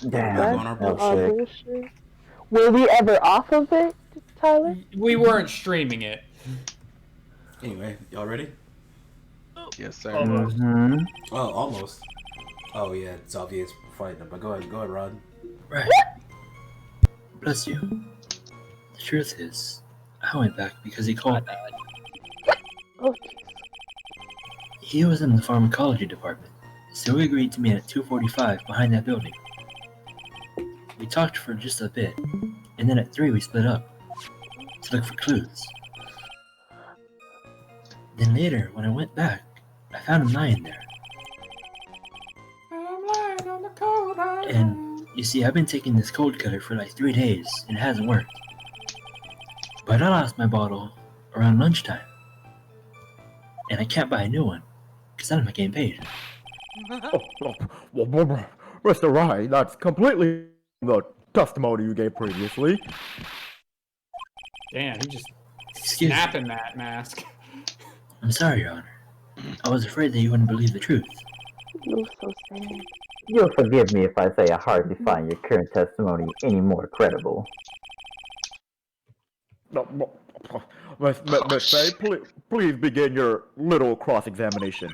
We're Damn, back That's on our that was bullshit. our sick. bullshit. Were we ever off of it, Tyler? We weren't streaming it. Anyway, y'all ready? Yes, sir. Almost. Mm-hmm. Oh, almost. Oh yeah, it's obvious we're fighting them. But go ahead, Rod. Right. Bless you. The truth is, I went back because he called me. Oh, jeez. He was in the pharmacology department, so we agreed to meet at 2:45 behind that building. We talked for just a bit, and then at 3 we split up to look for clues. Then later, when I went back, I found him lying there. I'm lying on the cold hard And you see, I've been taking this cold cutter for like 3 days, and it hasn't worked. But I lost my bottle around lunchtime, and I can't buy a new one because I'm not getting paid. Well, Mr. Wright, that's completely the testimony you gave previously. Damn, he just Excuse me. snapping that mask. I'm sorry, Your Honor. I was afraid that you wouldn't believe the truth. You're so sad. You'll forgive me if I say I hardly find your current testimony any more credible. Miss Faye, please begin your little cross-examination.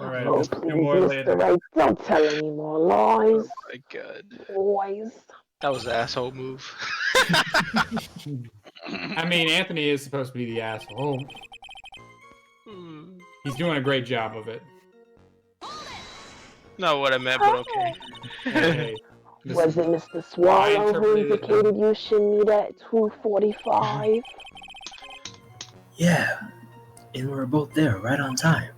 Alright, Oh, a few please, more Mr. later. Wright, don't tell any more lies. Oh my god. Boys. That was an asshole move. I mean, Anthony is supposed to be the asshole. Hmm. He's doing a great job of it. Not what I meant, but okay. Hey, Was it Mr. Swallow who interpreted it. indicated you should meet at 2:45? Yeah, and we were both there right on time.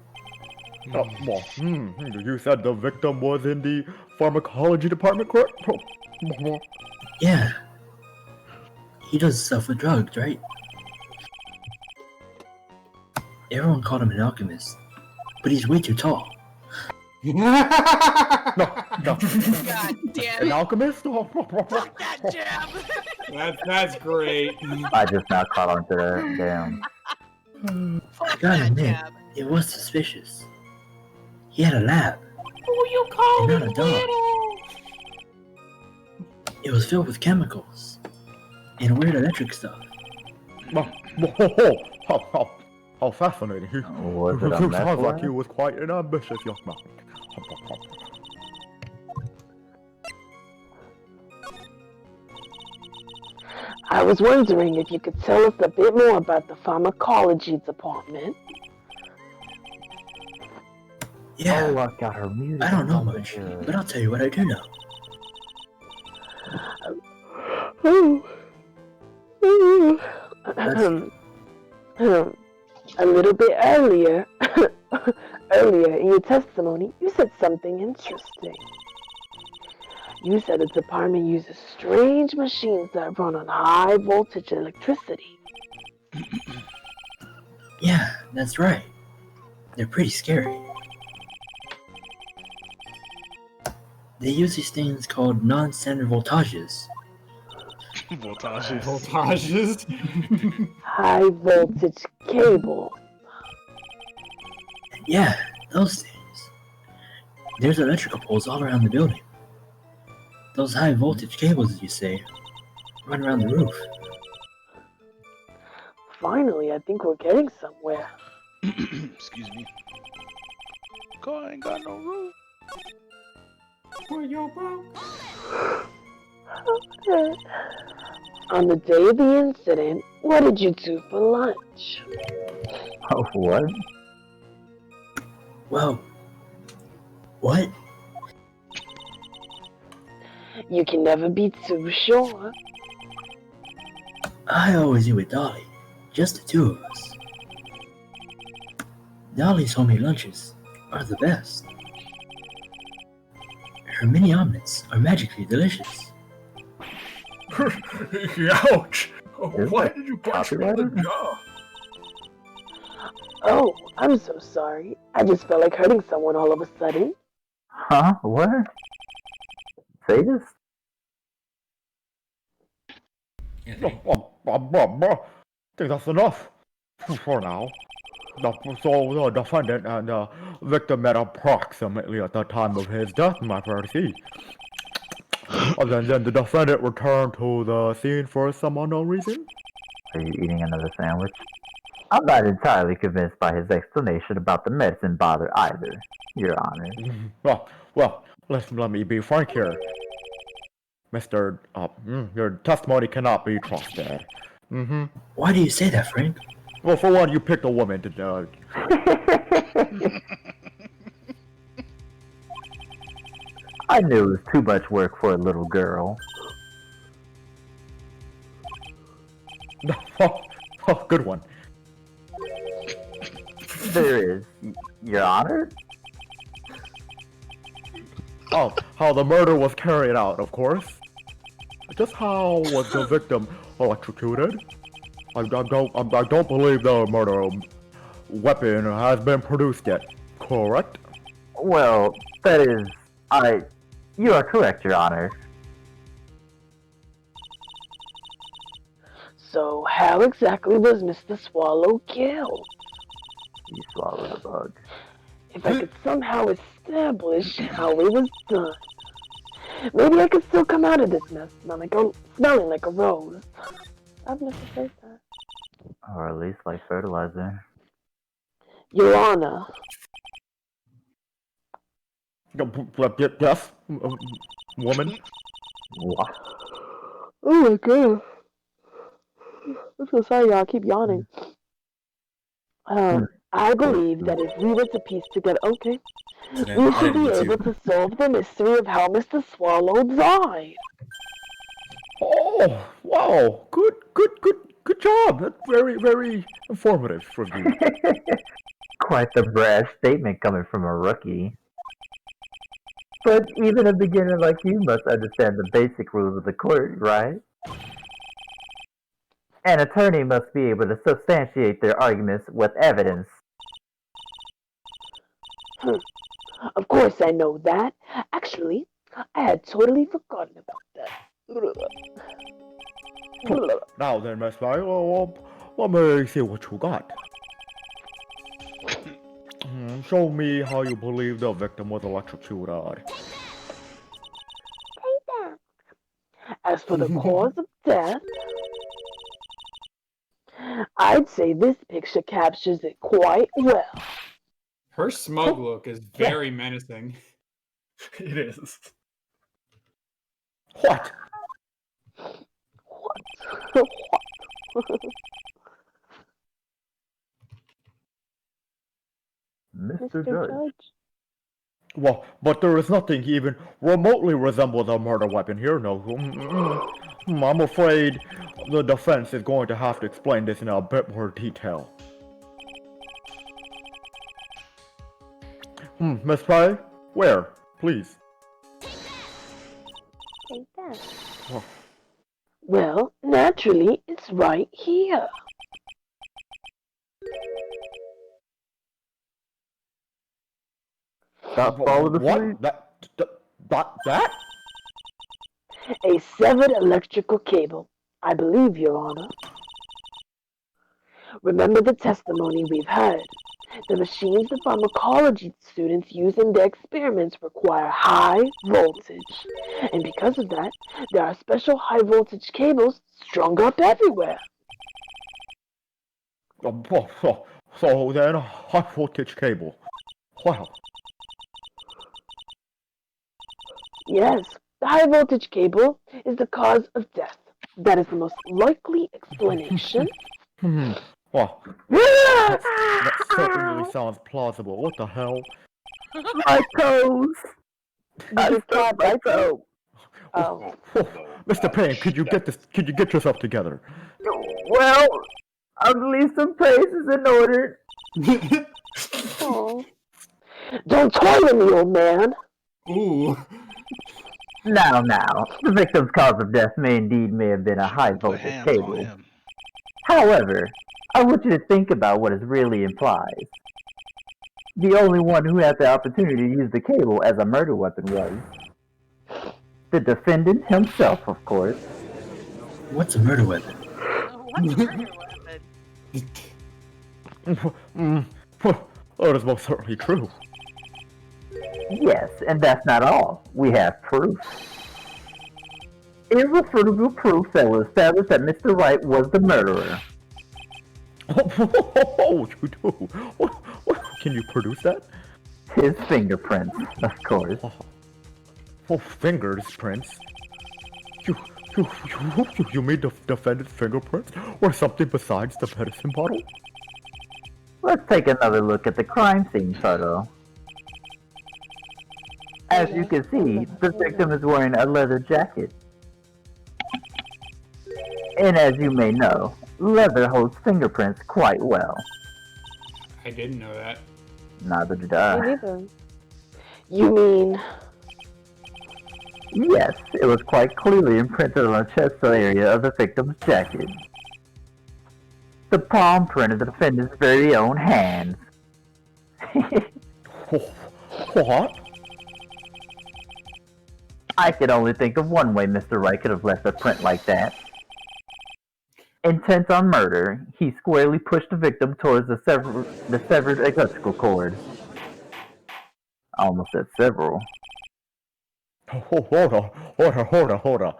You said the victim was in the pharmacology department, correct? Yeah. He does stuff with drugs, right? Everyone called him an alchemist, but he's way too tall. No. God damn An it. alchemist? Fuck that jab. That's great. I just now caught on to that. Damn. I Fuck gotta that admit, jab. it was suspicious. He had a lab, Who you calling and not a dog. little? It was filled with chemicals and weird electric stuff. How fascinating. Was it a You meth sounds like lab? he was quite an ambitious young man. I was wondering if you could tell us a bit more about the pharmacology department. Yeah, Oh, I got her muted. I don't know much, but I'll tell you what I do know. A little bit earlier, earlier in your testimony, you said something interesting. You said the department uses strange machines that run on high voltage electricity. Yeah, that's right. They're pretty scary. They use these things called non-standard voltages. Voltages. Voltages. High voltage cable. Yeah, those things. There's electrical poles all around the building. Those high voltage cables, as you say, run around the roof. Finally, I think we're getting somewhere. Excuse me. God ain't got no roof. Well, you're broke. On the day of the incident, what did you do for lunch? Oh, what? Well, what? You can never be too sure. I always eat with Dolly. Just the two of us. Dolly's homemade lunches are the best. Her mini omelets are magically delicious. Ouch! Is Why that did you punch me in the copyrighted? jaw? Oh, I'm so sorry. I just felt like hurting someone all of a sudden. Huh? What? Say this? Anthony. I think that's enough. For now. So the defendant and the victim met approximately at the time of his death, my party. And then the defendant returned to the scene for some unknown reason. Are you eating another sandwich? I'm not entirely convinced by his explanation about the medicine bother either, Your Honor. Well, let me be frank here. Mr. Your testimony cannot be trusted. Why do you say that, Frank? Well, for one, you picked a woman to I knew it was too much work for a little girl. Good one. There is, Your Honor? Oh, how the murder was carried out, of course. Just how was the victim electrocuted? I don't believe the murder weapon has been produced yet, correct? Well, that is, you are correct, Your Honor. So how exactly was Mr. Swallow killed? You swallowed a bug. If I could somehow establish how it was done, maybe I could still come out of this mess smelling like a rose. I've never said that. Or at least like fertilizer. Your Honor. Yes, woman. What? Oh my god. I'm so sorry, y'all. I keep yawning. I believe that if we were to piece together, okay, we should be able to solve the mystery of how Mr. Swallow died. Oh, wow! Good job. That's very informative for you. Quite the brash statement coming from a rookie. But even a beginner like you must understand the basic rules of the court, right? An attorney must be able to substantiate their arguments with evidence. Of course I know that. Actually, I had totally forgotten about that. Now then, Miss May, let me see what you got. Show me how you believe the victim was electrocuted. As for the cause of death, I'd say this picture captures it quite well. Her smug look is very menacing. It is. What? What? Mr. Judge. Well, but there is nothing even remotely resembles a murder weapon here, no. I'm afraid the defense is going to have to explain this in a bit more detail. Miss Pye? Where? Please. Take that. Oh. Well, naturally, it's right here. Stop following the What? sleep. That? A severed electrical cable, I believe, Your Honor. Remember the testimony we've heard. The machines the pharmacology students use in their experiments require high voltage. And because of that, there are special high voltage cables strung up everywhere. So then, a high voltage cable. Wow. Yes, the high voltage cable is the cause of death. That is the most likely explanation. Well, that certainly sounds plausible. What the hell? My toes! Did you cat my like toe! Oh. Mr. Payne, could you get yourself together? Well, I'll leave some places in order. Oh. Don't toy with me, old man. Ooh. Now, the victim's cause of death may have been a high Put voltage hands on cable. him. However, I want you to think about what it really implies. The only one who had the opportunity to use the cable as a murder weapon was the defendant himself, of course. What's a murder weapon? What's a murder weapon? That is most certainly true. Yes, and that's not all. We have proof. Irrefutable proof that will establish that Mr. Wright was the murderer. Oh, you do? What? Can you produce that? His fingerprints, of course. Oh, fingers prints. You made the defendant's fingerprints, or something besides the medicine bottle? Let's take another look at the crime scene photo. As you can see, the victim is wearing a leather jacket. And as you may know, leather holds fingerprints quite well. I didn't know that. Neither did Me I. neither. You mean Yes, it was quite clearly imprinted on the chest area of the victim's jacket. The palm print of the defendant's very own hands. What? I could only think of one way Mr. Wright could have left a print like that. Intent on murder, he squarely pushed the victim towards the severed electrical cord. I almost said several. Hold on.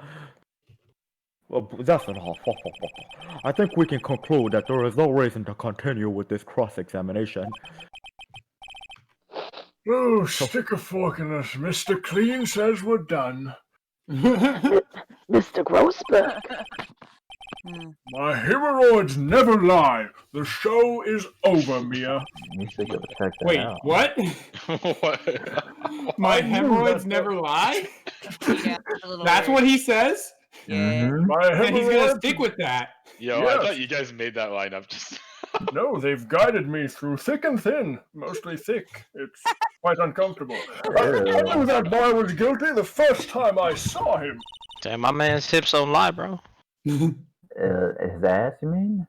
Well, that's enough. I think we can conclude that there is no reason to continue with this cross-examination. Oh, stick a fork in us. Mr. Clean says we're done. Mr. Grossberg? My hemorrhoids never lie. The show is over, Mia. You should go check that Wait, out. what? What? My hemorrhoids never lie? Yeah, a little That's weird. what he says? Yeah. Mhm. My And he's gonna hemorrhoids? stick with that. Yo, Yes. I thought you guys made that line up just. No, they've guided me through thick and thin. Mostly thick. It's quite uncomfortable. I knew that boy was guilty the first time I saw him. Damn, my man's hips don't lie, bro. His ass, you mean?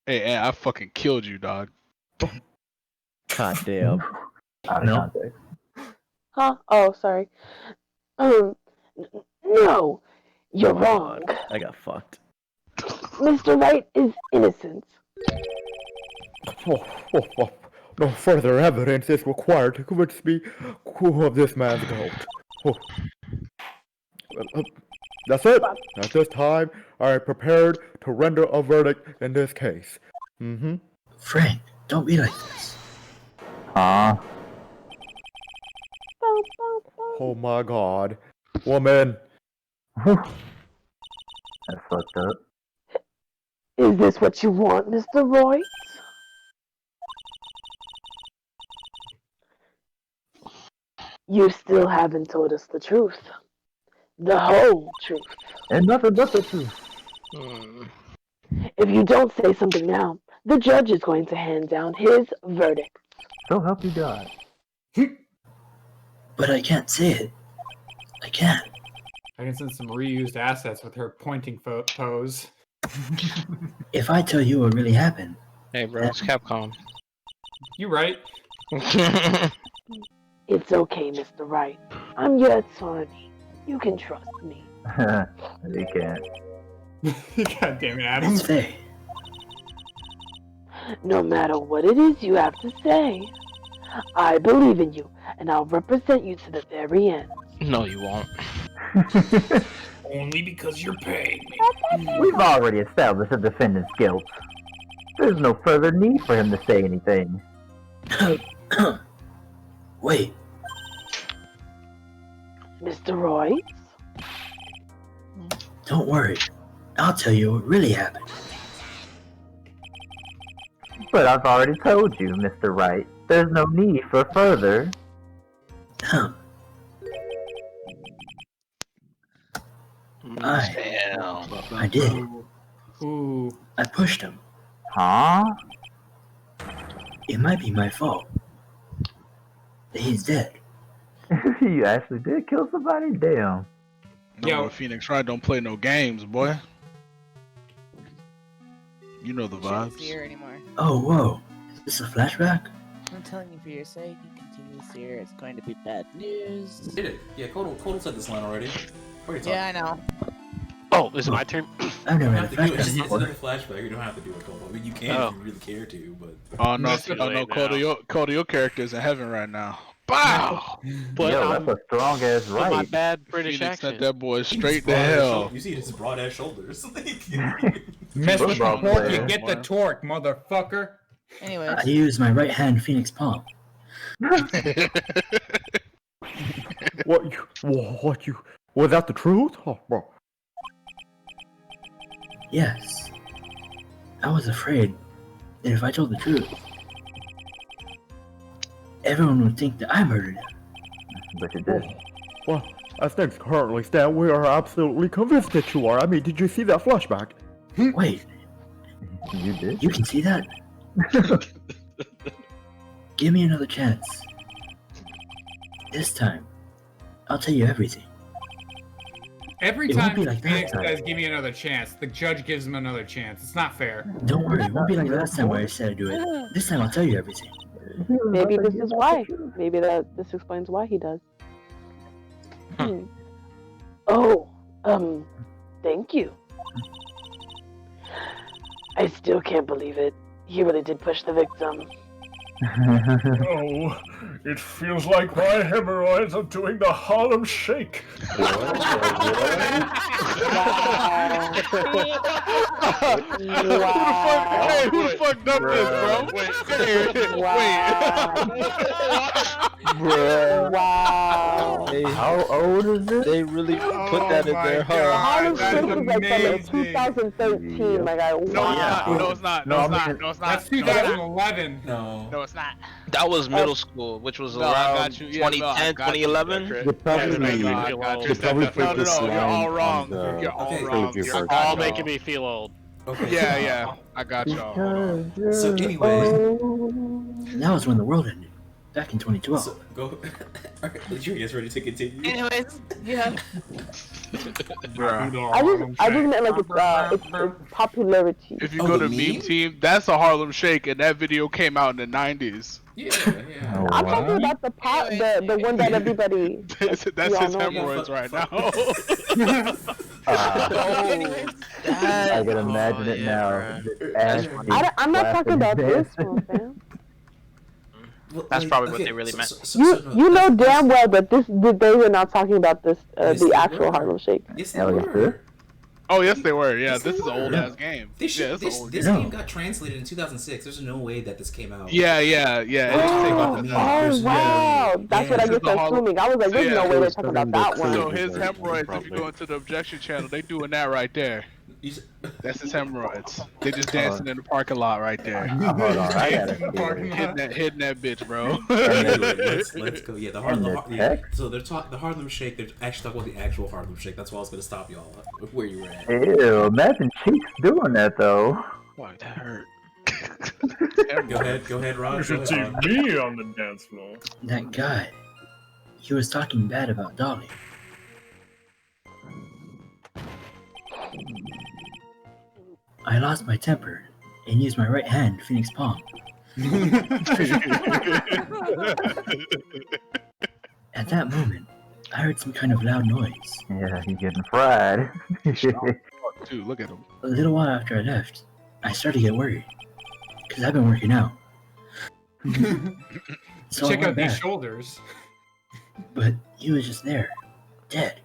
Hey, I fucking killed you, dog. God damn. Out of No. context. Huh? Oh, sorry. No, you're wrong. I got fucked. Mr. Wright is innocent. No further evidence is required to convince me of this man's guilt. That's it. At this time, I am prepared to render a verdict in this case. Mm-hmm. Frank, don't be like this. Huh? Oh my god. Woman. Whew. That's fucked up. Is this what you want, Mr. Roy? You still haven't told us the truth. The whole truth. And nothing but the truth. If you don't say something now, the judge is going to hand down his verdict. So help you God. But I can't say it. I can't. I can send some reused assets with her pointing pose. If I tell you what really happened, Hey, bro, it's Capcom. You right. It's okay, Mr. Wright. I'm your attorney. You can trust me. You can't. God damn it, Adam. it's Faye. No matter what it is you have to say, I believe in you, and I'll represent you to the very end. No, you won't. Only because you're paying me. We've already established the defendant's guilt. There's no further need for him to say anything. Wait, Mr. Roy? don't worry. I'll tell you what really happened. But I've already told you, Mr. Wright. There's no need for further. I did. Ooh. I pushed him. Huh? It might be my fault. That he's dead. You actually did kill somebody? Damn. No, Yo. but Phoenix Wright don't play no games, boy. You know the You shouldn't vibes. see her anymore. Oh, whoa. Is this a flashback? I'm telling you for your sake, you continue to see her, it's going to be bad news. Did it? Yeah, Kodal said this line already. What are you talking? Yeah, I know. Oh, is it my turn? I've You never don't had have a to do it. It's flashback another before. flashback. You don't have to do it, Kodal. mean, you can if you really care to, but. Oh no, That's too late Coda, your character's in heaven right now. Bow! But Yo, that's a strong ass my right. bad British Phoenix sent accent. that boy straight to Broad ass hell. shoulders. You see his broad ass shoulders. Mess with the Football torque, player. you get the torque, motherfucker. Anyways, I use my right hand Phoenix palm. What you? Was that the truth? Oh, bro. Yes. I was afraid that if I told the truth, everyone would think that I murdered him. But you did. Well, as things currently stand, we are absolutely convinced that you are. I mean, did you see that flashback? Wait, You did? you can see that? Give me another chance. This time, I'll tell you everything. Every It won't time be like that Phoenix time. says, give me another chance, the judge gives him another chance. It's not fair. Don't worry, it won't be like last time where I said I'd do it. This time I'll tell you everything. Maybe this is why. Maybe this explains why he does. Oh, thank you. I still can't believe it. He really did push the victim. Oh, it feels like my hemorrhoids are doing the Harlem Shake. Hey, who the fuck dumped this, bro? Wow. How old is this? They really put that in there, huh? Harlem that Shake is was like from amazing. 2013. My guy. Wow. No, it's not. No, No, I it's not. mean- No, it's not. That's 2011. No. No, it's not. That was middle school, which was No, I around got you. Yeah, no, I 2010, got you. 2011. You're You're probably, no, I got you. you're probably No, you're all wrong. You're all Okay. wrong. You're You're all all making me feel old. Okay. Yeah, I got y'all. Hold on. So anyway, And that was when the world ended, back in 2012. so go. Alright, you guys ready to continue? anyways, yeah. I just meant like it's popularity. If you Oh, go the to meme? Meme Team, that's a Harlem Shake, and that video came out in the 90s. Yeah. Oh, I'm wow. talking about the one that everybody. That's we all his know about. hemorrhoids right now. Anyways, I can imagine it now. Just ass I'm not talking about this dancing. one, fam. Well, That's like, probably what okay, they really meant. You know damn well that they were not talking about this Yes, the they actual were. Harlem Shake. Yes, they Hell, you were. sure? Oh, yes, they were. Yeah, Yes, they this is an were. old ass game. This Yeah, it's an this, old this game. game got translated in 2006. There's no way that this came out. Yeah. It Oh, didn't take about the time. There's Oh no wow, way. that's what I Yeah. guess the Harlem- assuming. I was like, there's Yeah. no way they're talking about that So one. his hemorrhoids, if you go into the objection channel, they doing that right there. You s- That's his hemorrhoids. They just dancing in the parking lot right there. Hold on, I gotta Parking see lot. Hitting that bitch, bro. Anyway, let's go. Yeah, the And the Harlem. Yeah, text? so they're talking the Harlem Shake. They're actually talking about the actual Harlem Shake. That's why I was gonna stop y'all where you were at. it. Ew, imagine Cheeks doing that though. Why that hurt? Go ahead, Ron. You should Go see ahead, Ron. me on the dance floor. That guy, he was talking bad about Dolly. I lost my temper and used my right hand, Phoenix palm. At that moment, I heard some kind of loud noise. Yeah, he's getting fried. Dude, look at him. A little while after I left, I started to get worried. Because I've been working out. So I Check went out these back, shoulders. but he was just there, dead.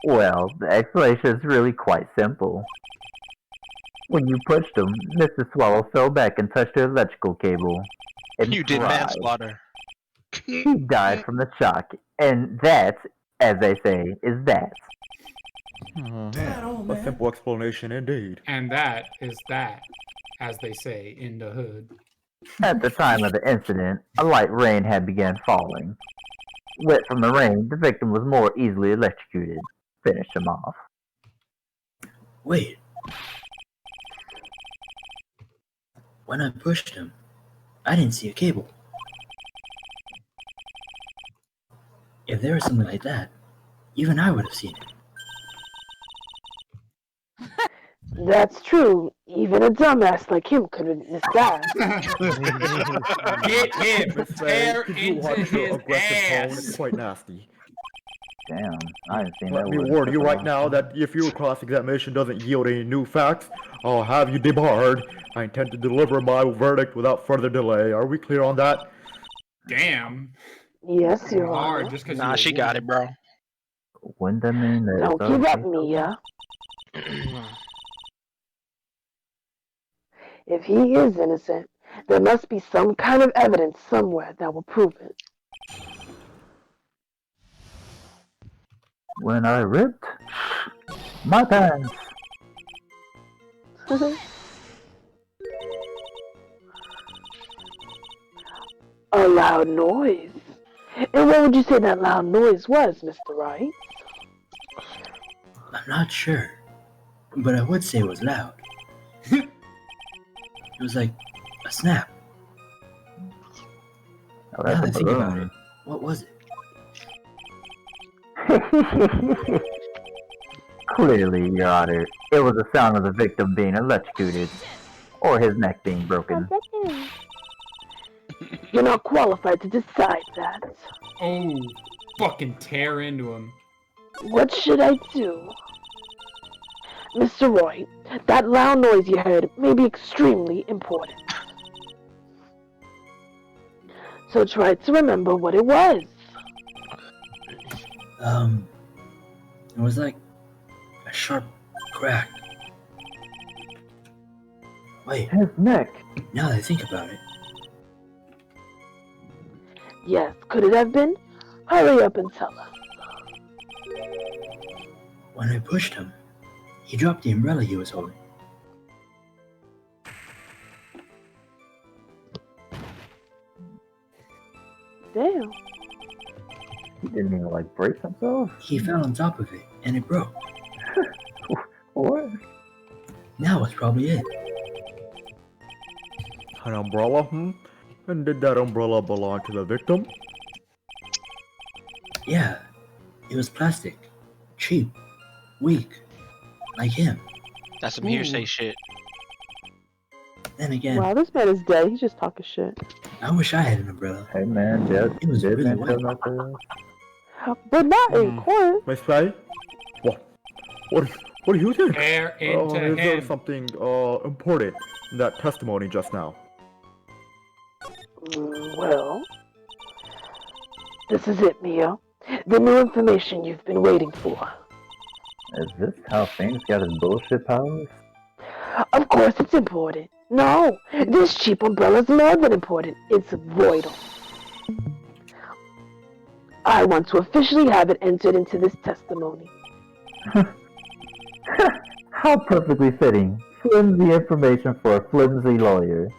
Well, the explanation is really quite simple. When you pushed him, Mr. Swallow fell back and touched the electrical cable. And You did fried. manslaughter. He died from the shock, and that, as they say, is that. A simple explanation indeed. And that is that, as they say in the hood. At the time of the incident, a light rain had begun falling. Wet from the rain, the victim was more easily electrocuted. Finished him off. Wait. When I pushed him, I didn't see a cable. If there was something like that, even I would have seen it. That's true. Even a dumbass like him could have just died. Get him! Tear Could you into watch your his aggressive tone? ass! It's quite nasty. Damn, I haven't seen Let that me word. warn you right now that if your cross-examination doesn't yield any new facts, I'll have you debarred. I intend to deliver my verdict without further delay. Are we clear on that? Damn. Yes, Your Hard Honor. just because Nah, she got it, bro. Wouldn't that mean that Don't it's give up, okay? Mia. If he is innocent, there must be some kind of evidence somewhere that will prove it. When I ripped my pants. A loud noise. And what would you say that loud noise was, Mr. Wright? I'm not sure, but I would say it was loud. It was like a snap. Oh, Now that's that I a think about it, balloon. what was it? Clearly, Your Honor, it was the sound of the victim being electrocuted, or his neck being broken. You're not qualified to decide that. Oh, fucking tear into him. What should I do? Mr. Roy, that loud noise you heard may be extremely important. So try to remember what it was. It was like a sharp crack. Wait, His neck. now that I think about it, Yes, could it have been? Hurry up and tell us. when I pushed him, he dropped the umbrella he was holding. Damn. He didn't even like brace himself. He fell on top of it, and it broke. What? Now it's probably it. An umbrella, And did that umbrella belong to the victim? Yeah, it was plastic, cheap, weak, like him. That's some hearsay shit. Then again, Wow, this man is dead. He's just talking shit. I wish I had an umbrella. Hey man, dead. It was dead really man wet. tell not to. But not in court. Miss Faye? What do you think? Tear into Is there him. something important in that testimony just now? Well, this is it, Mia. The new information you've been waiting for. Is this how things got his bullshit powers? Of course it's important. No, this cheap umbrella's more than important. It's vital. I want to officially have it entered into this testimony. How perfectly fitting. Flimsy information for a flimsy lawyer.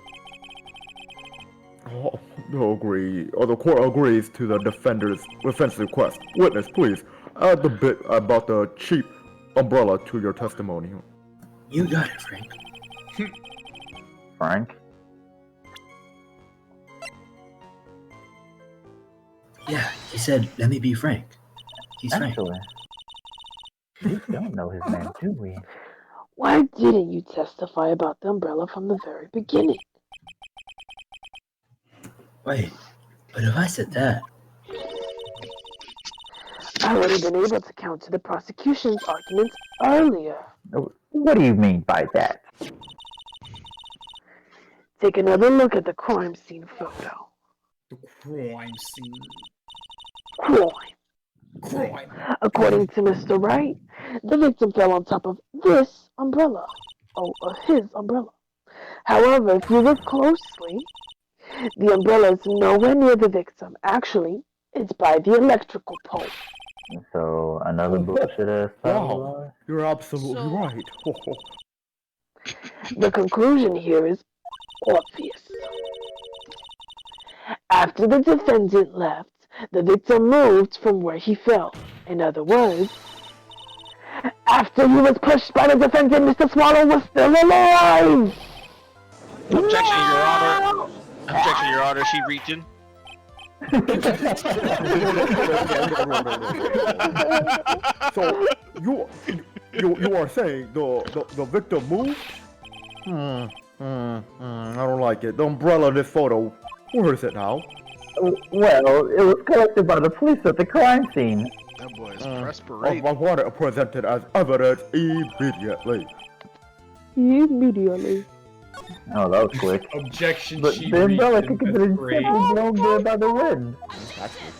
Oh, the court agrees to the defense request. Witness, please, add the bit about the cheap umbrella to your testimony. You got it, Frank. Frank? Yeah, he said, let me be Frank. He's Frank. Actually, we don't know his name, do we? Why didn't you testify about the umbrella from the very beginning? Wait, but if I said that, I would have been able to counter the prosecution's arguments earlier. What do you mean by that? Take another look at the crime scene photo. The crime scene. Crime. According to Mr. Wright, the victim fell on top of this umbrella. Oh, his umbrella. However, if you look closely, the umbrella is nowhere near the victim. Actually, it's by the electrical pole. So, another bullshit ass Wow, you're absolutely right. The conclusion here is obvious. After the defendant left, the victim moved from where he fell. In other words, after he was pushed by the defendant, Mr. Swallow was still alive! Objection, Your Honor. Objection, Your Honor. She reaching. So you are saying the victim moved? I don't like it. The umbrella in this photo, where is it now? Well, it was collected by the police at the crime scene. That boy is I perspiring. want it presented as evidence immediately. Immediately. Oh, that was quick. Objection. But she the umbrella reached could in have been the grave. simply blown there by the wind. That's good.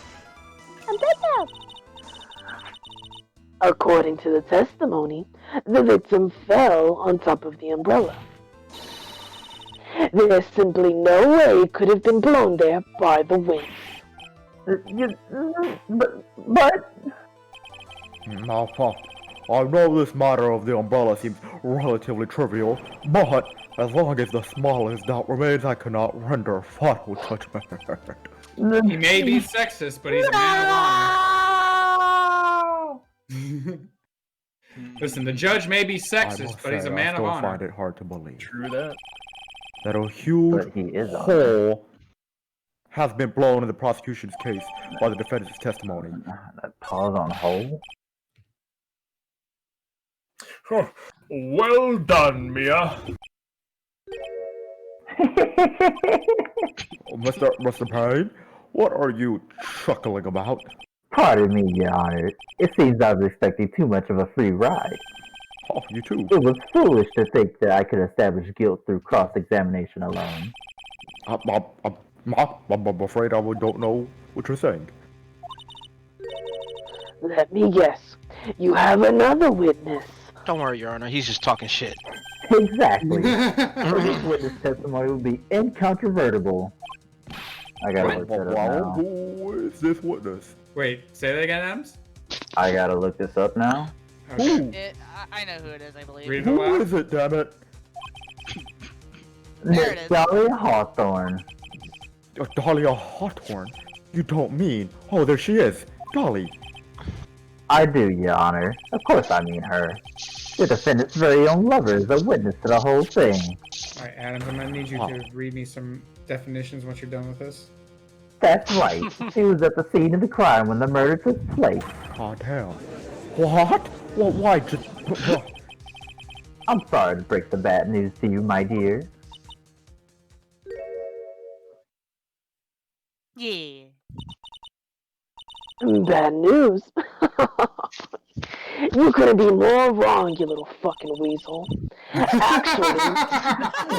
According to the testimony, the victim fell on top of the umbrella. There's simply no way it could have been blown there by the wind. But Now, I know this matter of the umbrella seems relatively trivial, but as long as the smallest doubt remains, I cannot render final judgment. He may be sexist, but he's a man of honor. Listen, the judge may be I sexist, must but he's say, a I man of still honor. find it hard to believe True that. that a huge But he is on hole has been blown in the prosecution's case by the defendant's testimony. that pause on hold. Well done, Mia. Mr. Payne, what are you chuckling about? Pardon me, Your Honor. It seems I was expecting too much of a free ride. Oh, you too. It was foolish to think that I could establish guilt through cross-examination alone. I'm afraid I don't know what you're saying. Let me guess. You have another witness. Don't worry, Your Honor. He's just talking shit. Exactly. So this witness testimony would be incontrovertible. I gotta look that up now. Who is this witness? Wait, say that again, Adams? I gotta look this up now. Okay. I know who it is, I believe. Read it Who aloud. is it, damn it? There it is. Dahlia Hawthorne. Dahlia Hawthorne? You don't mean... Oh, there she is. Dolly. I do, Your Honor. Of course I mean her. The defendant's very own lover is a witness to the whole thing. Alright, Adams, I'm gonna need you to read me some definitions once you're done with this. That's right. She was at the scene of the crime when the murder took place. Oh, damn. What? Well, why just... I'm sorry to break the bad news to you, my dear. Yeah. Bad news. You couldn't be more wrong, you little fucking weasel. Actually,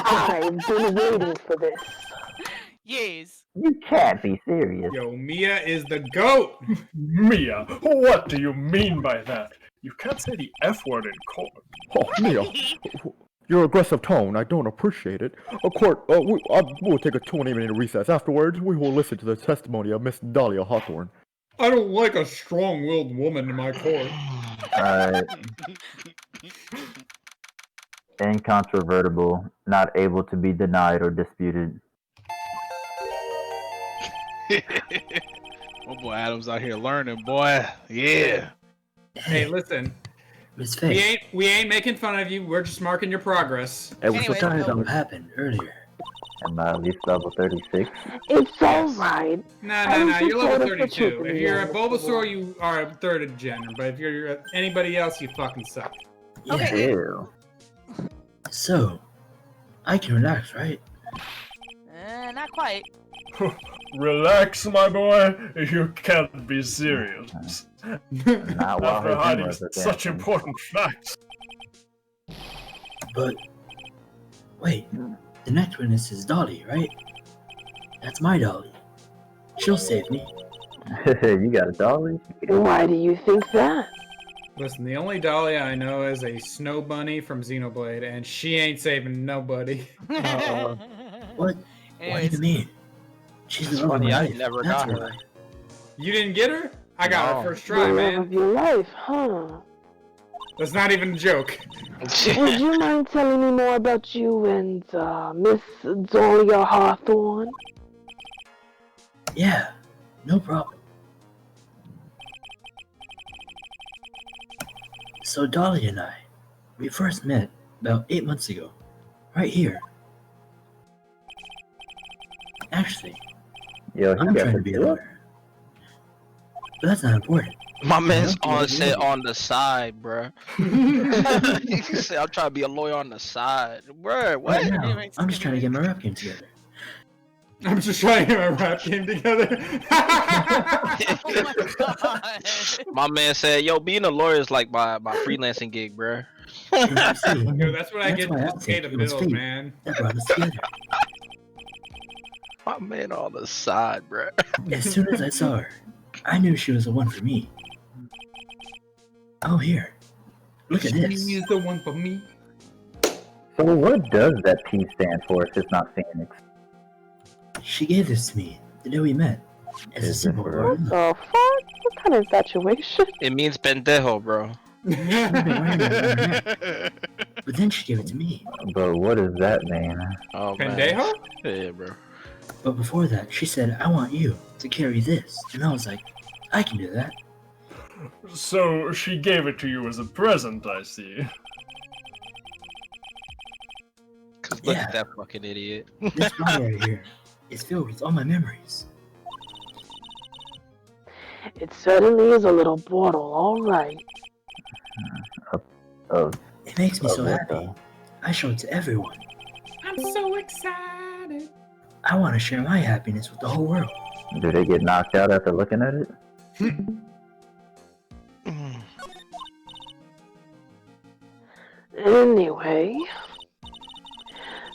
I've been waiting for this. Yes. You can't be serious. Yo, Mia is the GOAT! Mia, what do you mean by that? You can't say the F word in court. Oh, Mia. Your aggressive tone, I don't appreciate it. Court, we'll take a 20-minute recess. Afterwards, we will listen to the testimony of Miss Dahlia Hawthorne. I don't like a strong-willed woman in my court. Alright. Incontrovertible. Not able to be denied or disputed. My boy Adam's out here learning, boy. Yeah. Hey, listen. Miss Faye. We ain't making fun of you. We're just marking your progress. I was so Anyway, tired of what happened earlier. Am I at least level 36? It's alright. No, you're level 32. If you're at Bulbasaur, you are a third of gen. But if you're anybody else, you fucking suck. Yeah. Ew. So, I can relax, right? Not quite. Relax, my boy. You can't be serious. Not while After her hiding cameras are such dancing. important facts. But, wait. The next witness is Dolly, right? That's my Dolly. She'll save me. You got a dolly? Why do you think that? Listen, the only Dahlia I know is a snow bunny from Xenoblade, and she ain't saving nobody. What? What do Anyways, you mean? She's the It's love of funny, my I life. never That's got why. her. You didn't get her? I got her first try, The love man. of your life, huh? That's not even a joke. Would you mind telling me more about you and Miss Dahlia Hawthorne? Yeah, no problem. So Dolly and I, we first met about 8 months ago, right here. Actually, Yo, he I'm got trying the to be a deal. lawyer. But that's not important. My man's Yeah. on set on the side, bruh. He said, I'm trying to be a lawyer on the side. Bruh, what? Right now, I'm just trying to get my rap game together. I'm just trying to get my rap game together. Oh my god. My man said, "Yo, being a lawyer is like my freelancing gig, bruh." Yo, that's what I get to pay the bills, man. That brought us together. My man on the side, bruh. As soon as I saw her, I knew she was the one for me. Oh, here. Look at this. She is the one for me. So what does that P stand for if it's not Phoenix? She gave this to me the day we met. As a symbol of our What love. the fuck? What kind of infatuation? It means pendejo, bro. But then she gave it to me. But what does that mean? Oh man. Pendejo? Yeah, bro. But before that, she said, I want you to carry this. And I was like, I can do that. So she gave it to you as a present, I see. Cause look Yeah. at that fucking idiot. This bottle right here is filled with all my memories. It certainly is a little bottle, alright. Of It makes me so what happy. the- I show it to everyone. I'm so excited. I want to share my happiness with the whole world. Do they get knocked out after looking at it? Anyway.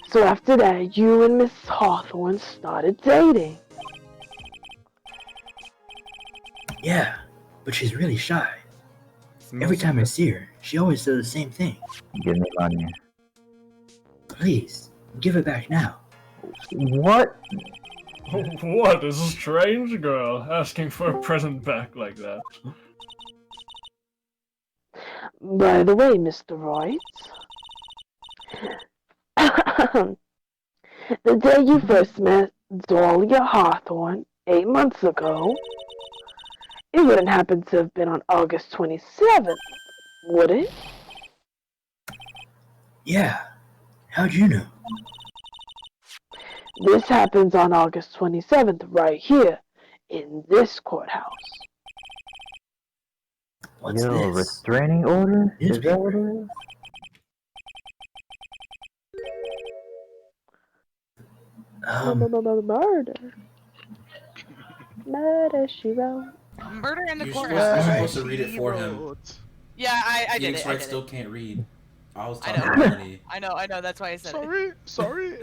So after that, you and Miss Hawthorne started dating. Yeah, but she's really shy. Every time I see her, she always says the same thing. Give me money. Please, give it back now. What? What is a strange girl asking for a present back like that? By the way, Mr. Royce, the day you first met Dahlia Hawthorne 8 months ago, it wouldn't happen to have been on August 27th, would it? Yeah, how'd you know? This happens on August 27th right here in this courthouse. What's Yo, this? restraining order? Is that what it is? Murder. Murder, she wrote. Murder in the You're courthouse. supposed to read it for him. Yeah, I did Phoenix it. I Wright did still it. can't read. I was I talking know. about money. I know. That's why I said Sorry.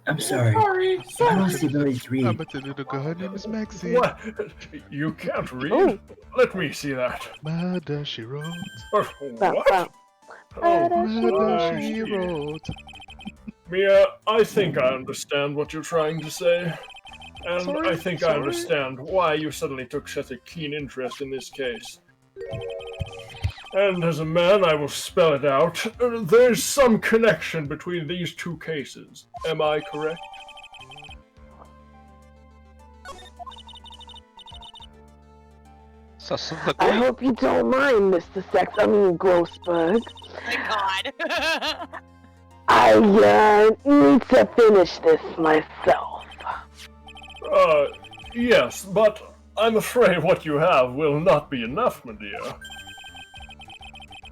I'm sorry. I lost the ability to read. I'm a little girl. Her name is Maxine. What? You can't read? Oh. Let me see that. Murder, she wrote. What? Oh, Murder, she wrote. Mia, I think I understand what you're trying to say. And Sorry, I think I understand why you suddenly took such a keen interest in this case. And as a man, I will spell it out. There's some connection between these two cases. Am I correct? I hope you don't mind, Mr. Grossberg. Thank God. I need to finish this myself. Yes, but I'm afraid what you have will not be enough, my dear.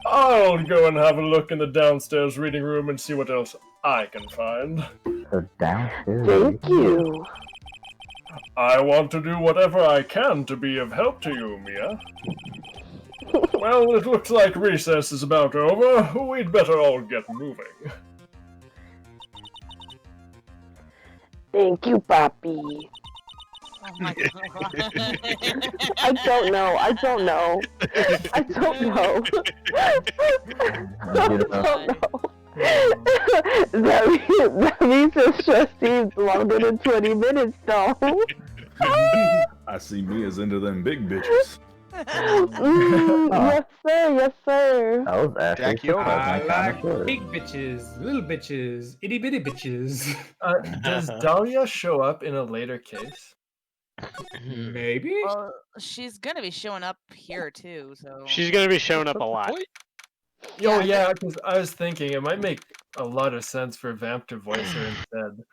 I'll go and have a look in the downstairs reading room and see what else I can find. The downstairs. Thank you. I want to do whatever I can to be of help to you, Mia. Well, it looks like recess is about over. We'd better all get moving. Thank you, Papi. Oh my God. I don't know. I don't know. That recess just seems longer than 20 minutes, though. I see Mia's into them big bitches. Yes, sir. Yes, sir. I was actually I like surprised. big bitches, little bitches, itty bitty bitches. Does Dahlia show up in a later case? Maybe. Well, she's gonna be showing up here too, so. She's gonna be showing up a lot. Oh yeah, because I was thinking it might make a lot of sense for Vamp to voice her instead.